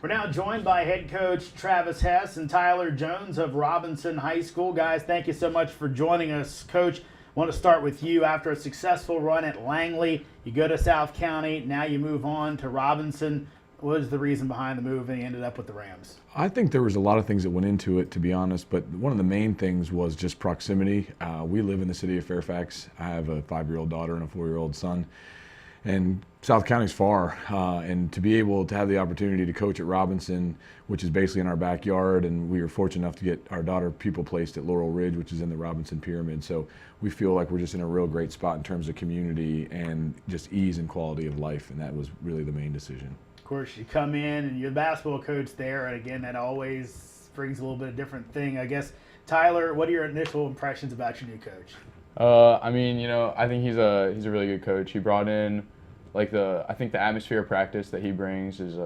We're now joined by head coach Travis Hess and Tyler Jones of Robinson High School. Guys, thank you so much for joining us. Coach, I want to start with you. After a successful run at Langley, you go to South County, now you move on to Robinson. What was the reason behind the move and you ended up with the Rams? I think there was a lot of things that went into it, to be honest, but one of the main things was just proximity. We live in the city of Fairfax. I have a 5-year-old daughter and a 4-year-old son. And South County's far, and to be able to have the opportunity to coach at Robinson, which is basically in our backyard, and we were fortunate enough to get our daughter pupil placed at Laurel Ridge, which is in the Robinson Pyramid. So we feel like we're just in a real great spot in terms of community and just ease and quality of life, and that was really the main decision. Of course, you come in and you're the basketball coach there, and again, that always brings a little bit of different thing. I guess, Tyler, what are your initial impressions about your new coach? I think he's a really good coach. He brought in, I think the atmosphere of practice that he brings is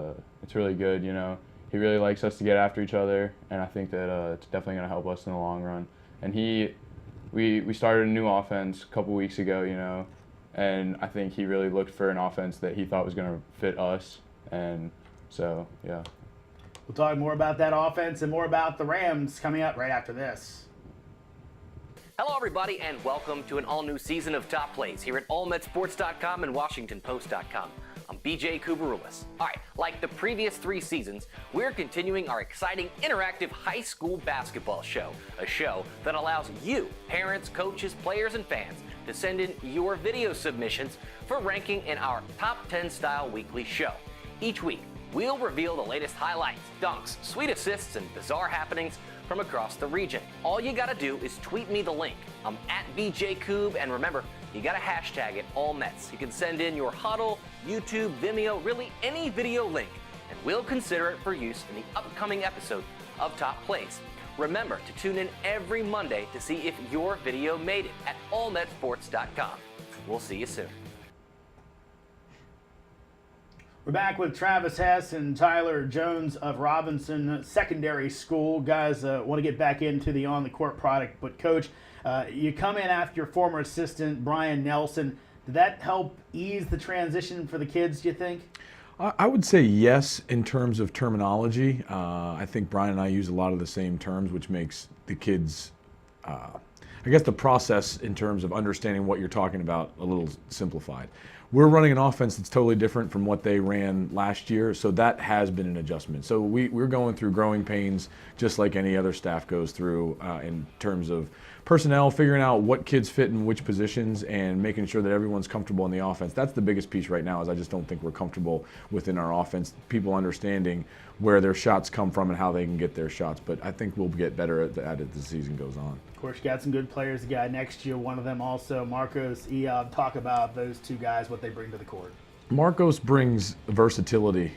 it's really good. He really likes us to get after each other, and I think that it's definitely going to help us in the long run. And we started a new offense a couple weeks ago, and I think he really looked for an offense that he thought was going to fit us, and so yeah. We'll talk more about that offense and more about the Rams coming up right after this. Hello, everybody, and welcome to an all-new season of Top Plays here at AllMetSports.com and WashingtonPost.com. I'm BJ Kubarulis. All right, like the previous 3 seasons, we're continuing our exciting interactive high school basketball show, a show that allows you, parents, coaches, players, and fans, to send in your video submissions for ranking in our Top 10 style weekly show. Each week, we'll reveal the latest highlights, dunks, sweet assists, and bizarre happenings from across the region. All you gotta do is tweet me the link. I'm at BJKoob, and remember, you gotta hashtag it AllMets. You can send in your Huddle, YouTube, Vimeo, really any video link, and we'll consider it for use in the upcoming episode of Top Plays. Remember to tune in every Monday to see if your video made it at AllMetSports.com. We'll see you soon. We're back with Travis Hess and Tyler Jones of Robinson Secondary School. Guys, want to get back into the on-the-court product, but Coach, you come in after your former assistant, Brian Nelson. Did that help ease the transition for the kids, do you think? I would say yes in terms of terminology. I think Brian and I use a lot of the same terms, which makes the kids, the process in terms of understanding what you're talking about a little simplified. We're running an offense that's totally different from what they ran last year, so that has been an adjustment. So we're going through growing pains just like any other staff goes through in terms of personnel, figuring out what kids fit in which positions and making sure that everyone's comfortable in the offense. That's the biggest piece right now, is I just don't think we're comfortable within our offense, people understanding where their shots come from and how they can get their shots. But I think we'll get better at it as the season goes on. Of course, you got some good players. The guy next year, one of them also, Marcos Eob. Talk about those two guys, what they bring to the court. Marcos brings versatility.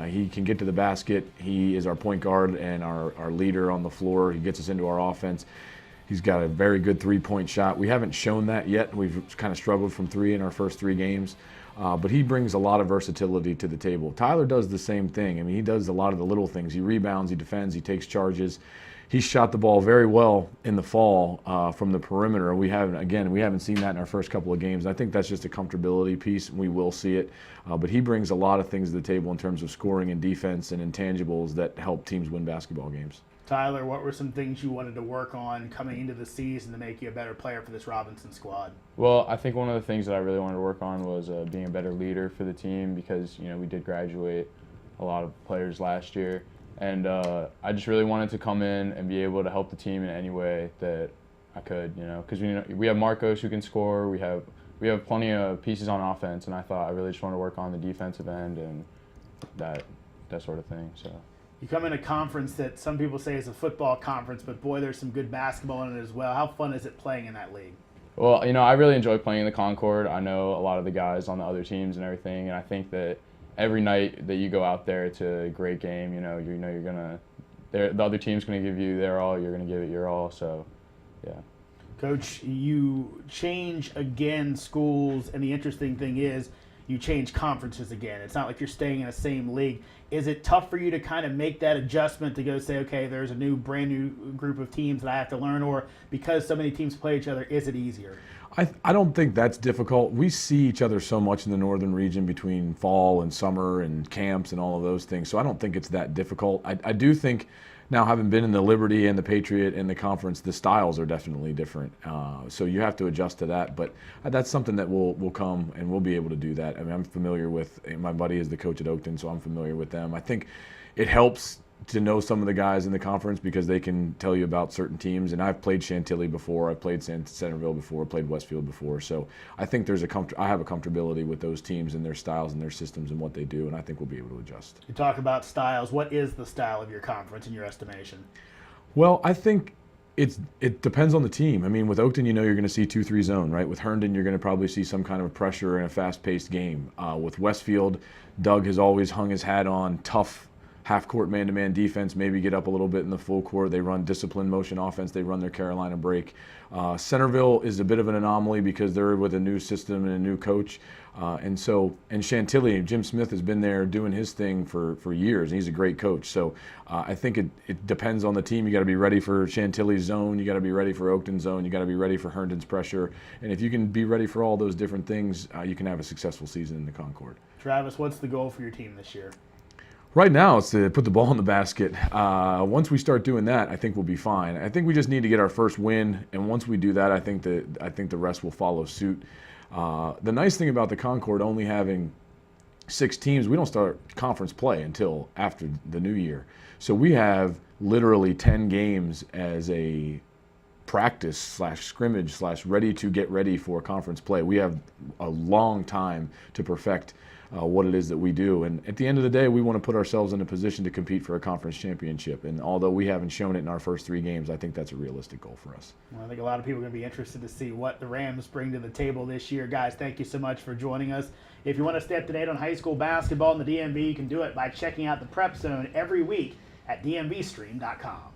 He can get to the basket. He is our point guard and our leader on the floor. He gets us into our offense. He's got a very good three-point shot. We haven't shown that yet. We've kind of struggled from 3 in our first 3 games. But he brings a lot of versatility to the table. Tyler does the same thing. I mean, he does a lot of the little things. He rebounds, he defends, he takes charges. He shot the ball very well in the fall from the perimeter. We haven't seen that in our first couple of games. I think that's just a comfortability piece, and we will see it. But he brings a lot of things to the table in terms of scoring and defense and intangibles that help teams win basketball games. Tyler, what were some things you wanted to work on coming into the season to make you a better player for this Robinson squad? Well, I think one of the things that I really wanted to work on was being a better leader for the team, because we did graduate a lot of players last year, and I just really wanted to come in and be able to help the team in any way that I could, because we have Marcos who can score, we have plenty of pieces on offense, and I thought I really just wanted to work on the defensive end and that sort of thing. So. You come in a conference that some people say is a football conference, but boy, there's some good basketball in it as well. How fun is it playing in that league? Well, I really enjoy playing in the Concord. I know a lot of the guys on the other teams and everything, and I think that every night that you go out there, it's a great game. The other team's going to give you their all, you're going to give it your all. So, yeah. Coach, you change again schools, and the interesting thing is, you change conferences again. It's not like you're staying in the same league. Is it tough for you to kind of make that adjustment to go say, okay, there's a brand new group of teams that I have to learn, or because so many teams play each other, is it easier? I don't think that's difficult. We see each other so much in the northern region between fall and summer and camps and all of those things, so I don't think it's that difficult. I do think now, having been in the Liberty and the Patriot and the conference, the styles are definitely different. So you have to adjust to that, but that's something that will come, and we'll be able to do that. I mean, I'm familiar with, my buddy is the coach at Oakton, so I'm familiar with them. I think it helps to know some of the guys in the conference because they can tell you about certain teams. And I've played Chantilly before, I've played Centerville before, played Westfield before. So I think I have a comfortability with those teams and their styles and their systems and what they do, and I think we'll be able to adjust. You talk about styles. What is the style of your conference in your estimation? Well, I think it depends on the team. I mean, with Oakton, you're going to see 2-3 zone, right? With Herndon, you're going to probably see some kind of pressure and a fast-paced game. With Westfield, Doug has always hung his hat on tough half-court man-to-man defense, maybe get up a little bit in the full court. They run disciplined motion offense. They run their Carolina break. Centerville is a bit of an anomaly because they're with a new system and a new coach. And Chantilly, Jim Smith has been there doing his thing for years, and he's a great coach. So I think it depends on the team. You got to be ready for Chantilly's zone. You got to be ready for Oakton's zone. You got to be ready for Herndon's pressure. And if you can be ready for all those different things, you can have a successful season in the Concord. Travis, what's the goal for your team this year? Right now, it's to put the ball in the basket. Once we start doing that, I think we'll be fine. I think we just need to get our first win, and once we do that, I think the rest will follow suit. The nice thing about the Concord only having 6 teams, we don't start conference play until after the new year. So we have literally 10 games as a practice / scrimmage / ready to get ready for conference play. We have a long time to perfect what it is that we do. And at the end of the day, we want to put ourselves in a position to compete for a conference championship. And although we haven't shown it in our first 3 games, I think that's a realistic goal for us. Well, I think a lot of people are going to be interested to see what the Rams bring to the table this year. Guys, thank you so much for joining us. If you want to stay up to date on high school basketball in the DMV, you can do it by checking out the Prep Zone every week at DMVSTREAM.COM.